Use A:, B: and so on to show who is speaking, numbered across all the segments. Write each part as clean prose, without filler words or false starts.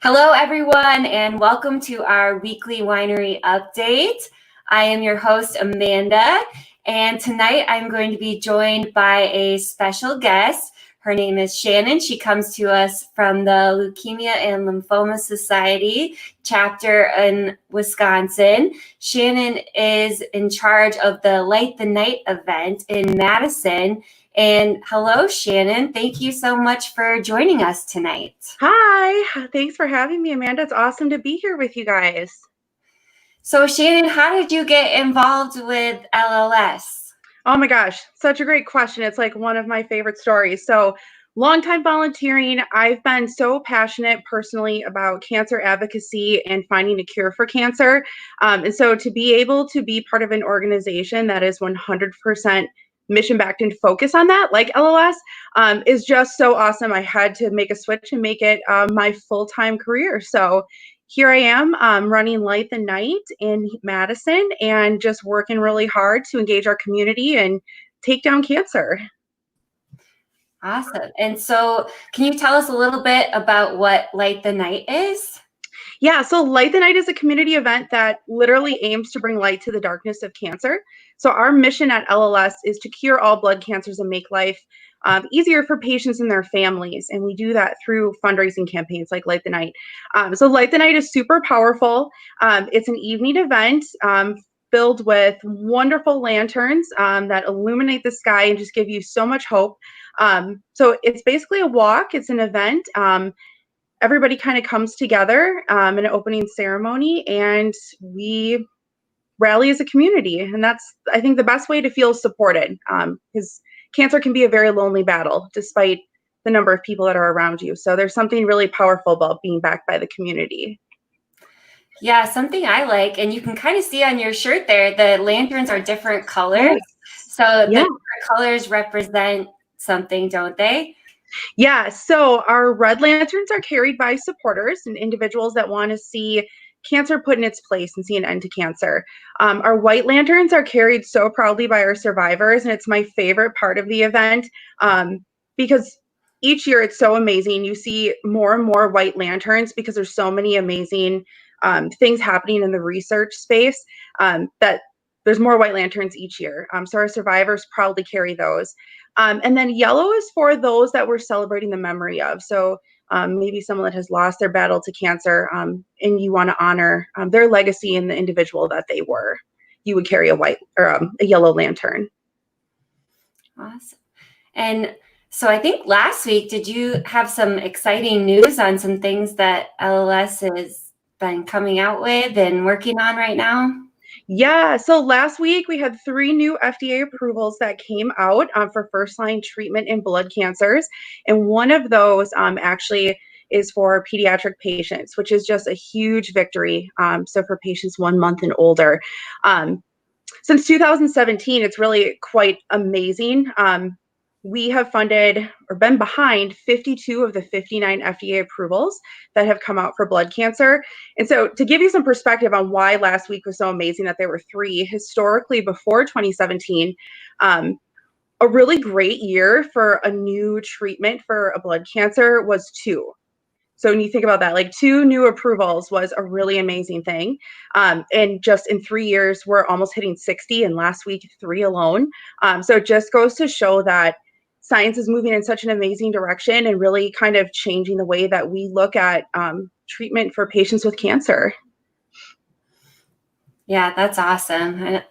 A: Hello, everyone, and welcome to our weekly winery update. I am your host, Amanda, and tonight I'm going to be joined by a special guest. Her name is Shannon. She comes to us from the Leukemia and Lymphoma Society chapter in Wisconsin. Shannon is in charge of the Light the Night event in Madison. And hello, Shannon. Thank you so much for joining us tonight.
B: Hi, thanks for having me, Amanda. It's awesome to be here with you guys.
A: So Shannon, how did you get involved with LLS?
B: Oh my gosh, such a great question. It's like one of my favorite stories. So, longtime volunteering, I've been so passionate personally about cancer advocacy and finding a cure for cancer. And so to be able to be part of an organization that is 100% mission backed and focus on that, like LLS, is just so awesome. I had to make a switch and make it my full-time career. So here I am running Light the Night in Madison and just working really hard to engage our community and take down cancer.
A: Awesome. And so can you tell us a little bit about what Light the Night is?
B: Yeah, so Light the Night is a community event that literally aims to bring light to the darkness of cancer. So our mission at LLS is to cure all blood cancers and make life easier for patients and their families. And we do that through fundraising campaigns like Light the Night. So Light the Night is super powerful. It's an evening event filled with wonderful lanterns that illuminate the sky and just give you so much hope. So it's basically a walk. It's an event. Everybody kind of comes together in an opening ceremony and we rally as a community. And that's, I think, the best way to feel supported because cancer can be a very lonely battle despite the number of people that are around you. So there's something really powerful about being backed by the community.
A: Yeah, something I like, and you can kind of see on your shirt there, the lanterns are different colors. So the different colors represent something, don't they?
B: Yeah, so our red lanterns are carried by supporters and individuals that want to see cancer put in its place and see an end to cancer. Our white lanterns are carried so proudly by our survivors, and it's my favorite part of the event because each year it's so amazing. You see more and more white lanterns because there's so many amazing things happening in the research space that there's more white lanterns each year. So our survivors proudly carry those. And then yellow is for those that we're celebrating the memory of. So maybe someone that has lost their battle to cancer and you want to honor their legacy and the individual that they were. You would carry a white or a yellow lantern.
A: Awesome. And so I think last week, did you have some exciting news on some things that LLS has been coming out with and working on right now?
B: Yeah, so last week we had 3 new FDA approvals that came out for first-line treatment in blood cancers. And one of those actually is for pediatric patients, which is just a huge victory. So for patients 1 month and older. Since 2017, it's really quite amazing. We have funded or been behind 52 of the 59 FDA approvals that have come out for blood cancer. And so to give you some perspective on why last week was so amazing that there were 3, historically before 2017, a really great year for a new treatment for a blood cancer was 2. So when you think about that, like 2 new approvals was a really amazing thing. And just in 3 years, we're almost hitting 60, and last week, 3 alone. So it just goes to show that science is moving in such an amazing direction and really kind of changing the way that we look at treatment for patients with cancer.
A: Yeah, that's awesome. And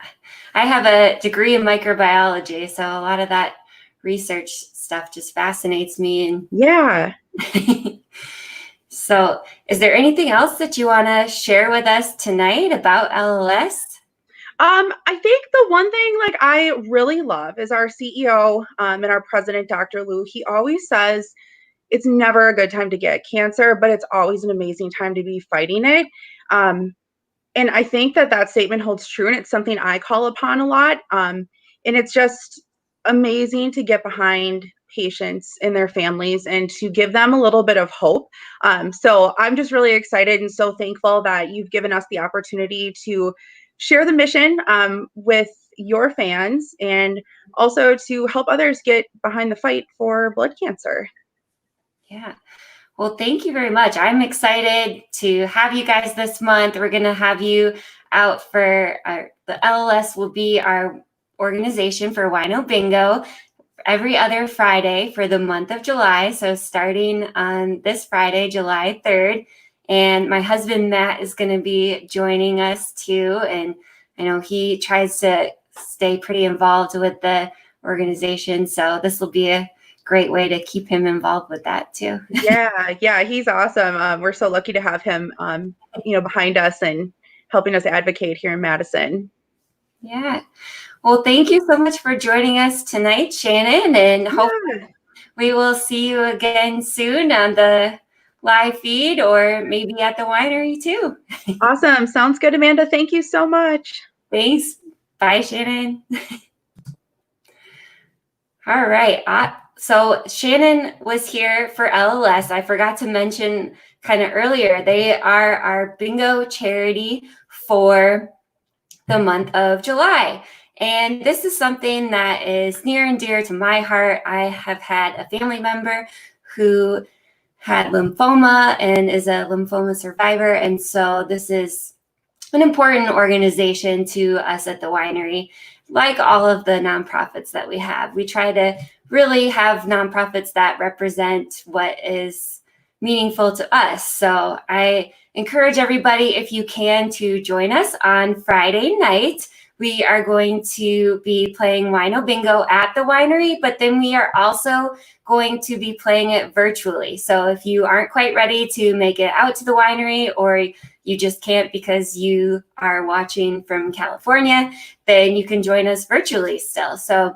A: I have a degree in microbiology, so a lot of that research stuff just fascinates me. And
B: yeah.
A: So is there anything else that you want to share with us tonight about LLS?
B: I think the one thing like I really love is our CEO and our president, Dr. Lou. He always says it's never a good time to get cancer, but it's always an amazing time to be fighting it. And I think that statement holds true, and it's something I call upon a lot. And it's just amazing to get behind patients and their families and to give them a little bit of hope. So I'm just really excited and so thankful that you've given us the opportunity to share the mission with your fans and also to help others get behind the fight for blood cancer.
A: Yeah. Well, thank you very much. I'm excited to have you guys this month. We're going to have you out for the LLS will be our organization for Wino Bingo every other Friday for the month of July. So starting on this Friday, July 3rd. And my husband, Matt, is going to be joining us too. And I know he tries to stay pretty involved with the organization. So this will be a great way to keep him involved with that too.
B: Yeah, he's awesome. We're so lucky to have him, behind us and helping us advocate here in Madison.
A: Yeah. Well, thank you so much for joining us tonight, Shannon, and hopefully we will see you again soon on the live feed or maybe at the winery too.
B: Awesome. Sounds good, Amanda. Thank you so much.
A: Thanks. Bye, Shannon. All right. So Shannon was here for LLS. I forgot to mention kind of earlier, they are our bingo charity for the month of July. And this is something that is near and dear to my heart. I have had a family member who had lymphoma and is a lymphoma survivor. And so this is an important organization to us at the winery. Like all of the nonprofits that we have, we try to really have nonprofits that represent what is meaningful to us. So I encourage everybody, if you can, to join us on Friday night. We are going to be playing Wino Bingo at the winery, but then we are also going to be playing it virtually. So if you aren't quite ready to make it out to the winery, or you just can't because you are watching from California, then you can join us virtually still. So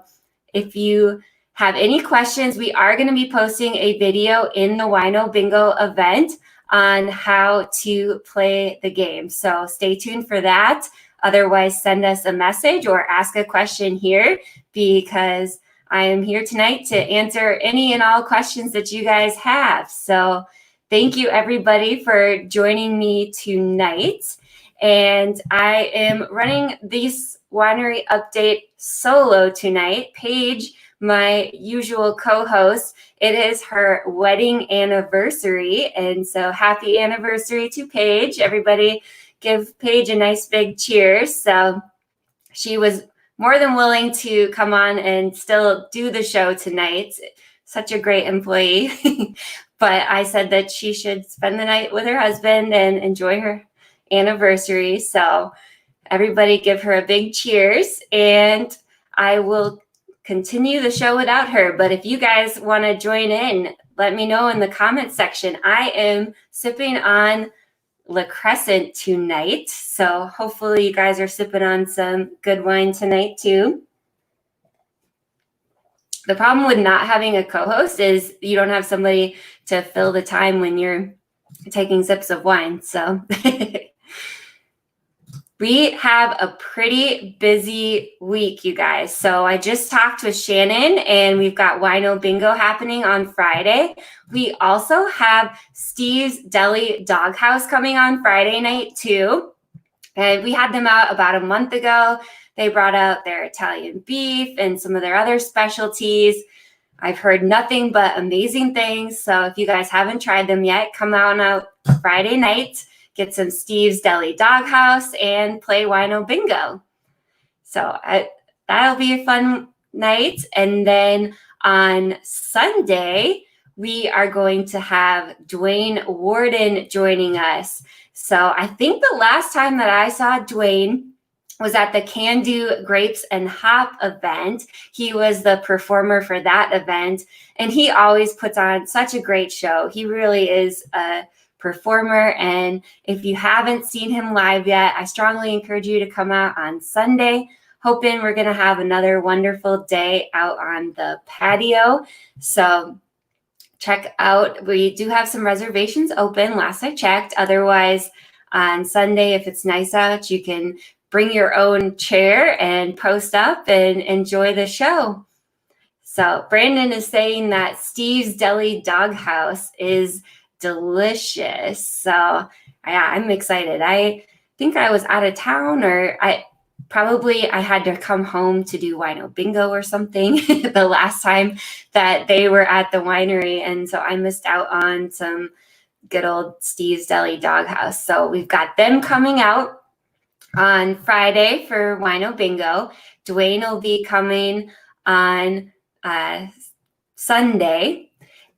A: if you have any questions, we are going to be posting a video in the Wino Bingo event on how to play the game. So stay tuned for that. Otherwise, send us a message or ask a question here, because I am here tonight to answer any and all questions that you guys have. So thank you, everybody, for joining me tonight. And I am running this winery update solo tonight. Paige, my usual co-host, it is her wedding anniversary. And so happy anniversary to Paige. Everybody give Paige a nice big cheers. So she was more than willing to come on and still do the show tonight. Such a great employee. But I said that she should spend the night with her husband and enjoy her anniversary. So everybody give her a big cheers, and I will continue the show without her. But if you guys want to join in, let me know in the comment section. I am sipping on La Crescent tonight, so hopefully you guys are sipping on some good wine tonight too. The problem with not having a co-host is you don't have somebody to fill the time when you're taking sips of wine. So we have a pretty busy week, you guys. So I just talked with Shannon, and we've got Wino Bingo happening on Friday. We also have Steve's Deli Doghouse coming on Friday night too. And we had them out about a month ago. They brought out their Italian beef and some of their other specialties. I've heard nothing but amazing things. So if you guys haven't tried them yet, come out Friday night. Get some Steve's Deli Doghouse and play Wino Bingo. So that'll be a fun night. And then on Sunday, we are going to have Dwayne Warden joining us. So I think the last time that I saw Dwayne was at the Can Do Grapes and Hop event. He was the performer for that event, and he always puts on such a great show. He really is a performer, and if you haven't seen him live yet, I strongly encourage you to come out on Sunday. Hoping we're going to have another wonderful day out on the patio. So check out, we do have some reservations open last I checked. Otherwise, on Sunday, if it's nice out, you can bring your own chair and post up and enjoy the show. So Brandon is saying that Steve's Deli Doghouse is delicious. So yeah, I'm excited. I think I was out of town, or probably I had to come home to do wino bingo or something the last time that they were at the winery. And so I missed out on some good old Steve's Deli Doghouse. So we've got them coming out on Friday for wino bingo. Dwayne will be coming on Sunday.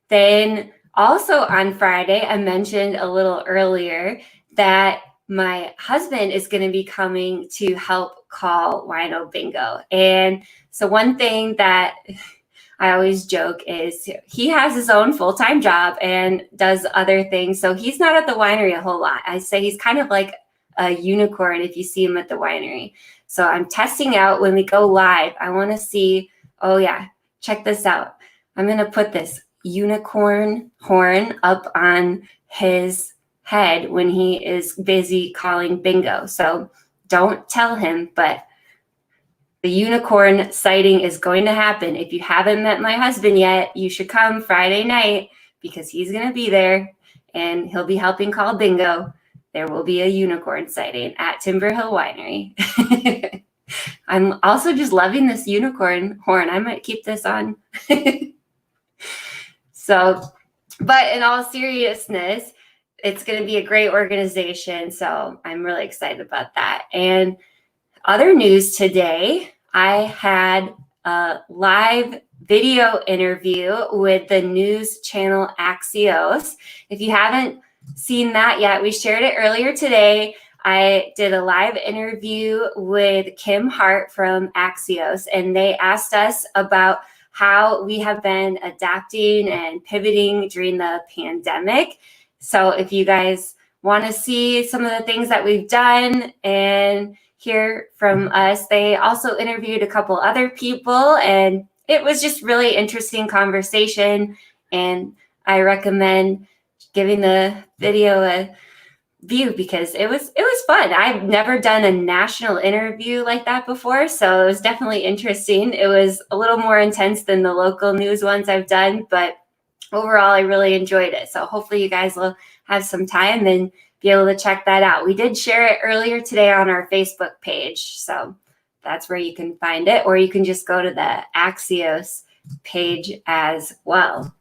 A: Then also on Friday, I mentioned a little earlier that my husband is going to be coming to help call wino bingo. And so one thing that I always joke is he has his own full-time job and does other things. So he's not at the winery a whole lot. I say he's kind of like a unicorn if you see him at the winery. So I'm testing out when we go live. I want to see, oh yeah, check this out. I'm going to put this unicorn horn up on his head when he is busy calling bingo. So don't tell him, but the unicorn sighting is going to happen. If you haven't met my husband yet, you should come Friday night because he's going to be there and he'll be helping call bingo. There will be a unicorn sighting at Timber Hill Winery. I'm also just loving this unicorn horn. I might keep this on. So, but in all seriousness, it's going to be a great organization. So I'm really excited about that. And other news today, I had a live video interview with the news channel Axios. If you haven't seen that yet, we shared it earlier today. I did a live interview with Kim Hart from Axios, and they asked us about how we have been adapting and pivoting during the pandemic. So if you guys want to see some of the things that we've done and hear from us, they also interviewed a couple other people, and it was just really interesting conversation. And I recommend giving the video a view because it was fun. I've never done a national interview like that before, so it was definitely interesting. It was a little more intense than the local news ones I've done, but overall I really enjoyed it. So hopefully you guys will have some time and be able to check that out. We did share it earlier today on our Facebook page, so that's where you can find it, or you can just go to the Axios page as well.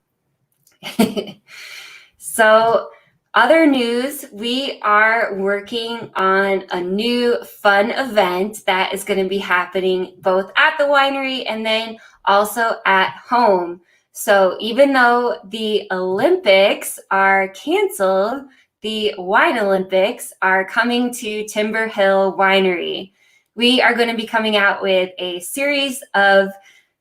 A: So other news, we are working on a new fun event that is going to be happening both at the winery and then also at home. So even though the Olympics are canceled, the Wine Olympics are coming to Timber Hill Winery. We are going to be coming out with a series of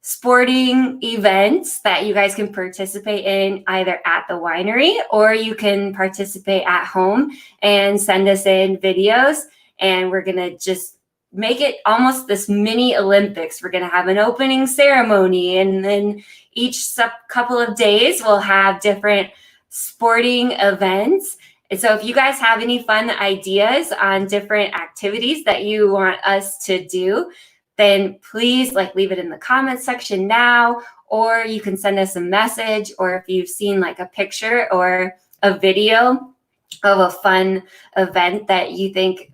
A: sporting events that you guys can participate in either at the winery, or you can participate at home and send us in videos, and we're going to just make it almost this mini Olympics. We're going to have an opening ceremony, and then each couple of days we'll have different sporting events. And so if you guys have any fun ideas on different activities that you want us to do, then please leave it in the comments section now, or you can send us a message, or if you've seen a picture or a video of a fun event that you think,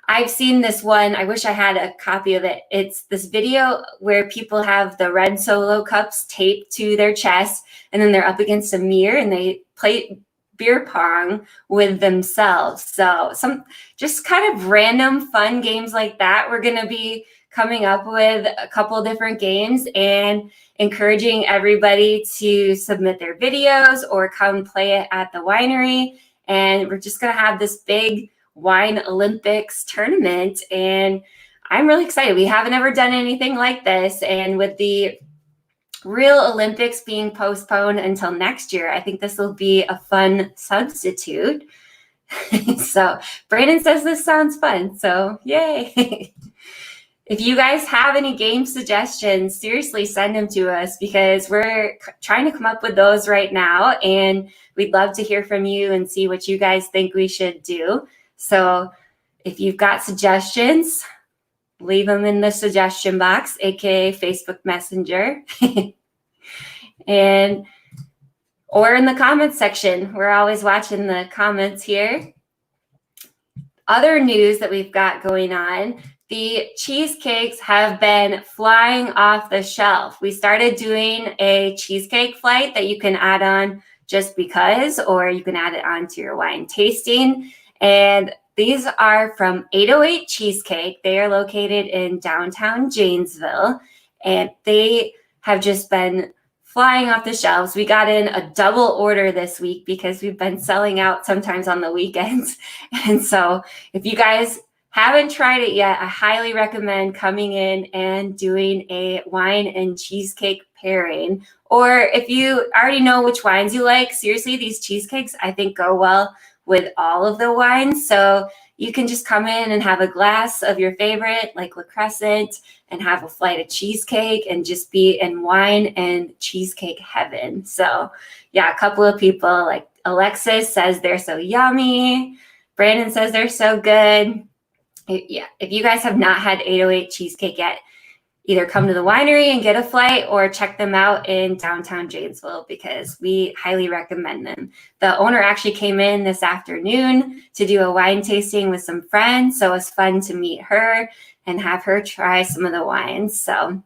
A: I've seen this one, I wish I had a copy of it. It's this video where people have the red Solo cups taped to their chest, and then they're up against a mirror and they play beer pong with themselves. So some just kind of random fun games like that. We're going to be coming up with a couple different games and encouraging everybody to submit their videos or come play it at the winery. And we're just going to have this big Wine Olympics tournament. And I'm really excited. We haven't ever done anything like this. And with the real Olympics being postponed until next year, I think this will be a fun substitute. So Brandon says this sounds fun. So yay. If you guys have any game suggestions, seriously send them to us because we're trying to come up with those right now, and we'd love to hear from you and see what you guys think we should do. So if you've got suggestions, leave them in the suggestion box, aka Facebook Messenger, and or in the comments section. We're always watching the comments here. Other news that we've got going on. the cheesecakes have been flying off the shelf. We started doing a cheesecake flight that you can add on just because, or you can add it onto your wine tasting. And these are from 808 Cheesecake. They are located in downtown Janesville, and they have just been flying off the shelves. We got in a double order this week because we've been selling out sometimes on the weekends. And so if you guys haven't tried it yet, I highly recommend coming in and doing a wine and cheesecake pairing. Or if you already know which wines you like, seriously, these cheesecakes I think go well with all of the wines. So you can just come in and have a glass of your favorite, like La Crescent, and have a flight of cheesecake and just be in wine and cheesecake heaven. So yeah, a couple of people like Alexis says they're so yummy. Brandon says they're so good. Yeah, if you guys have not had 808 Cheesecake yet, either come to the winery and get a flight or check them out in downtown Janesville because we highly recommend them. The owner actually came in this afternoon to do a wine tasting with some friends, so it was fun to meet her and have her try some of the wines. So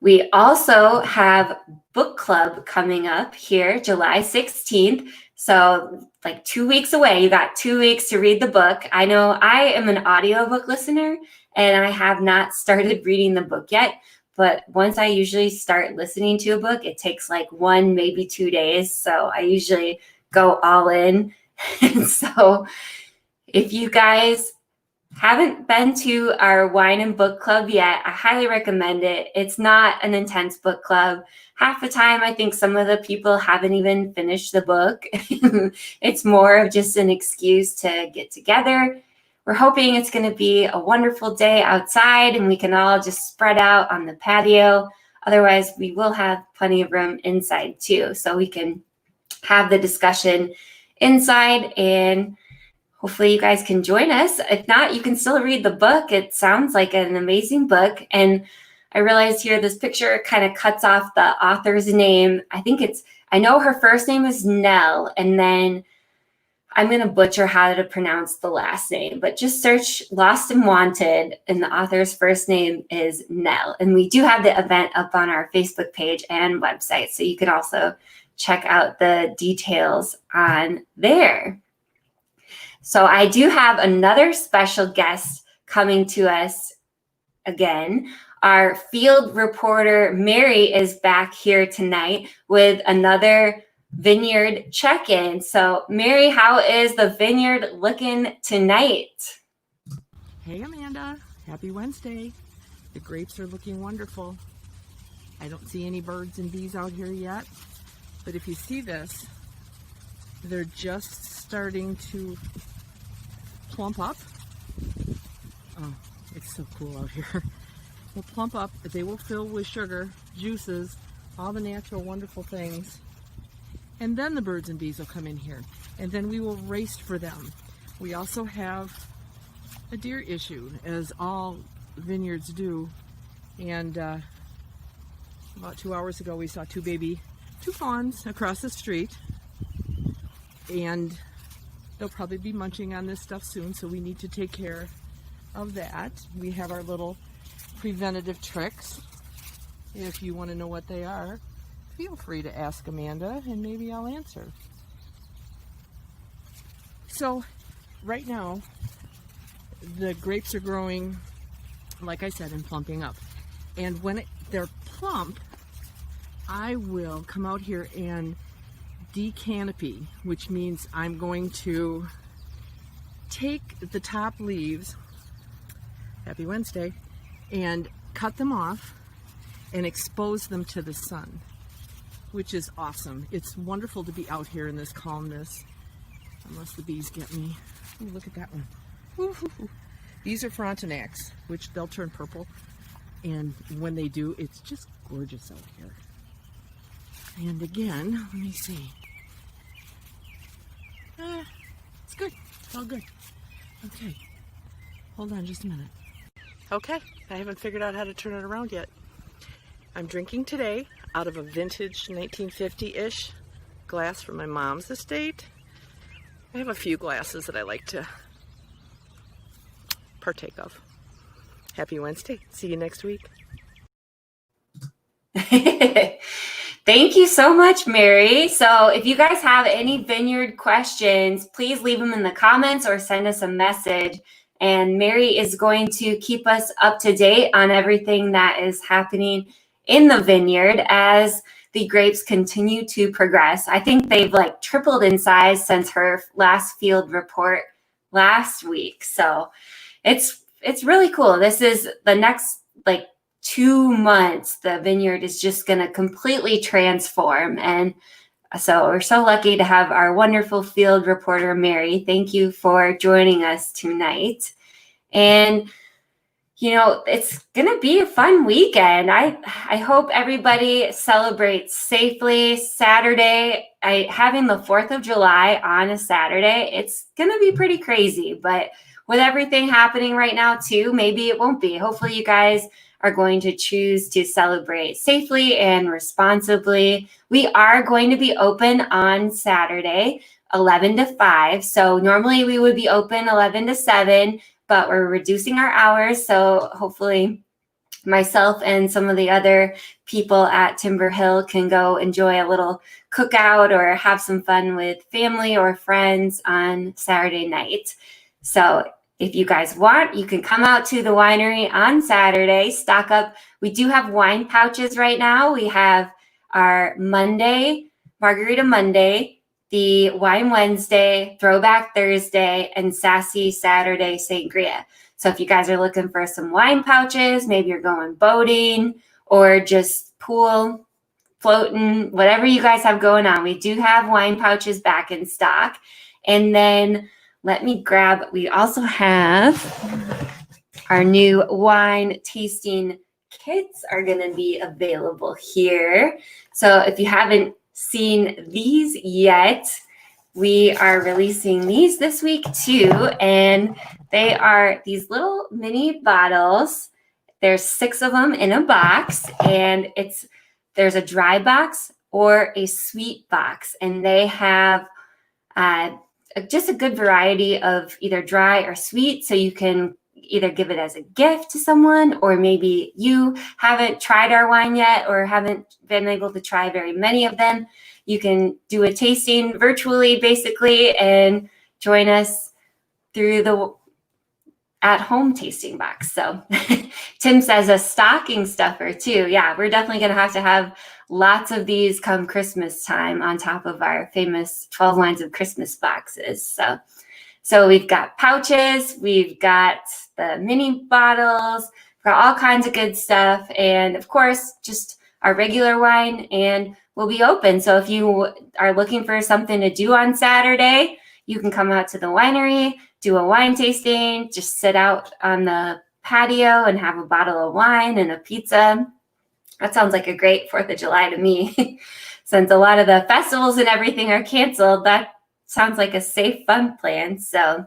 A: we also have book club coming up here July 16th. So like 2 weeks away, you got 2 weeks to read the book. I know I am an audiobook listener and I have not started reading the book yet, but once I usually start listening to a book, it takes like 1, maybe 2 days. So I usually go all in. And so if you guys haven't been to our wine and book club yet, I highly recommend it. It's not an intense book club. Half the time, I think some of the people haven't even finished the book. It's more of just an excuse to get together. We're hoping it's going to be a wonderful day outside and we can all just spread out on the patio. Otherwise, we will have plenty of room inside too, so we can have the discussion inside, and hopefully you guys can join us. If not, you can still read the book. It sounds like an amazing book. And I realized here this picture kind of cuts off the author's name. I know her first name is Nell, and then I'm going to butcher how to pronounce the last name, but just search Lost and Wanted, and the author's first name is Nell. And we do have the event up on our Facebook page and website, so you can also check out the details on there. So I do have another special guest coming to us again. Our field reporter, Mary, is back here tonight with another vineyard check-in. So Mary, how is the vineyard looking tonight?
C: Hey Amanda, happy Wednesday. The grapes are looking wonderful. I don't see any birds and bees out here yet, but if you see this, they're just starting to plump up. Oh, it's so cool out here. Will plump up, they will fill with sugar, juices, all the natural wonderful things. And then the birds and bees will come in here, and then we will race for them. We also have a deer issue, as all vineyards do. And about 2 hours ago, we saw two fawns across the street, and they'll probably be munching on this stuff soon, so we need to take care of that. We have our little preventative tricks. If you want to know what they are, feel free to ask Amanda and maybe I'll answer. So right now, the grapes are growing, like I said, and plumping up. And when they're plump, I will come out here and decanopy, which means I'm going to take the top leaves, happy Wednesday, and cut them off and expose them to the sun, which is awesome. It's wonderful to be out here in this calmness, unless the bees get me. Ooh, look at that one. Ooh. These are Frontenacs, which they'll turn purple, and when they do, it's just gorgeous out here. And again, let me see. It's good. It's all good. Okay. Hold on just a minute. Okay, I haven't figured out how to turn it around yet. I'm drinking today out of a vintage 1950-ish glass from my mom's estate. I have a few glasses that I like to partake of. Happy Wednesday. See you next week.
A: Thank you so much, Mary. So if you guys have any vineyard questions, please leave them in the comments or send us a message. And Mary is going to keep us up to date on everything that is happening in the vineyard as the grapes continue to progress. I think they've like tripled in size since her last field report last week. So it's really cool. This is the next like 2 months, the vineyard is just going to completely transform. And so we're so lucky to have our wonderful field reporter, Mary. Thank you for joining us tonight. And, you know, it's going to be a fun weekend. I hope everybody celebrates safely. Saturday, having the 4th of July on a Saturday, it's going to be pretty crazy. But with everything happening right now, too, maybe it won't be. Hopefully you guys are going to choose to celebrate safely and responsibly. We are going to be open on Saturday, 11 to 5. So normally we would be open 11 to 7, but we're reducing our hours. So hopefully myself and some of the other people at Timber Hill can go enjoy a little cookout or have some fun with family or friends on Saturday night. So if you guys want, you can come out to the winery on Saturday, stock up. We do have wine pouches right now. We have our Monday, Margarita Monday, the Wine Wednesday, Throwback Thursday, and Sassy Saturday Sangria. So if you guys are looking for some wine pouches, maybe you're going boating or just pool, floating, whatever you guys have going on, we do have wine pouches back in stock. And then let me grab, we also have our new wine tasting kits are going to be available here. So if you haven't seen these yet, we are releasing these this week too. And they are these little mini bottles. There's 6 of them in a box, and there's a dry box or a sweet box, and they have just a good variety of either dry or sweet, so you can either give it as a gift to someone, or maybe you haven't tried our wine yet or haven't been able to try very many of them. You can do a tasting virtually, basically, and join us through the at-home tasting box. So Tim says a stocking stuffer too. Yeah, we're definitely going to have lots of these come Christmas time on top of our famous 12 Wines of Christmas boxes. So we've got pouches, we've got the mini bottles, we've got all kinds of good stuff. And of course, just our regular wine, and we'll be open. So if you are looking for something to do on Saturday, you can come out to the winery, do a wine tasting, just sit out on the patio and have a bottle of wine and a pizza. That sounds like a great 4th of July to me. Since a lot of the festivals and everything are canceled, that sounds like a safe, fun plan. So,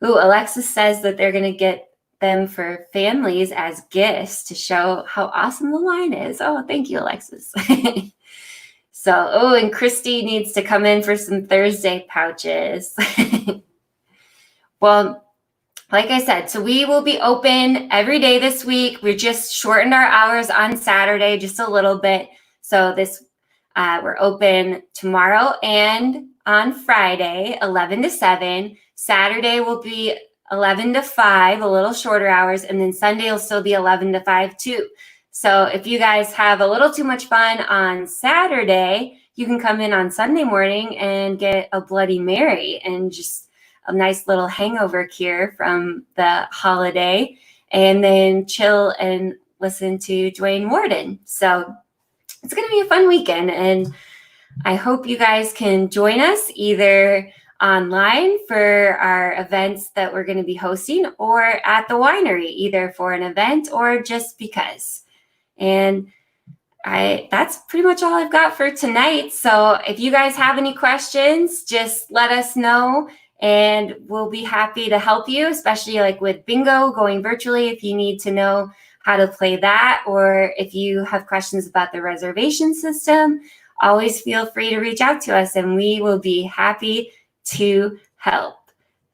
A: Alexis says that they're going to get them for families as gifts to show how awesome the wine is. Oh, thank you, Alexis. So, and Christy needs to come in for some Thursday pouches. Well, like I said, so we will be open every day this week. We just shortened our hours on Saturday just a little bit. So we're open tomorrow and on Friday, 11 to 7. Saturday will be 11 to 5, a little shorter hours. And then Sunday will still be 11 to 5 too. So if you guys have a little too much fun on Saturday, you can come in on Sunday morning and get a Bloody Mary and just a nice little hangover cure from the holiday, and then chill and listen to Dwayne Warden. So it's going to be a fun weekend, and I hope you guys can join us either online for our events that we're going to be hosting, or at the winery, either for an event or just because. And that's pretty much all I've got for tonight. So if you guys have any questions, just let us know. And we'll be happy to help you, especially like with bingo going virtually, if you need to know how to play that, or if you have questions about the reservation system, always feel free to reach out to us and we will be happy to help.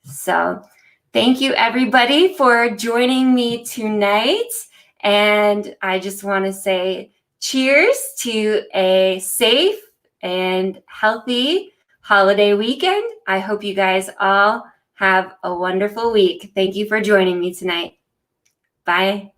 A: So Thank you, everybody, for joining me tonight. And I just want to say cheers to a safe and healthy holiday weekend. I hope you guys all have a wonderful week. Thank you for joining me tonight. Bye.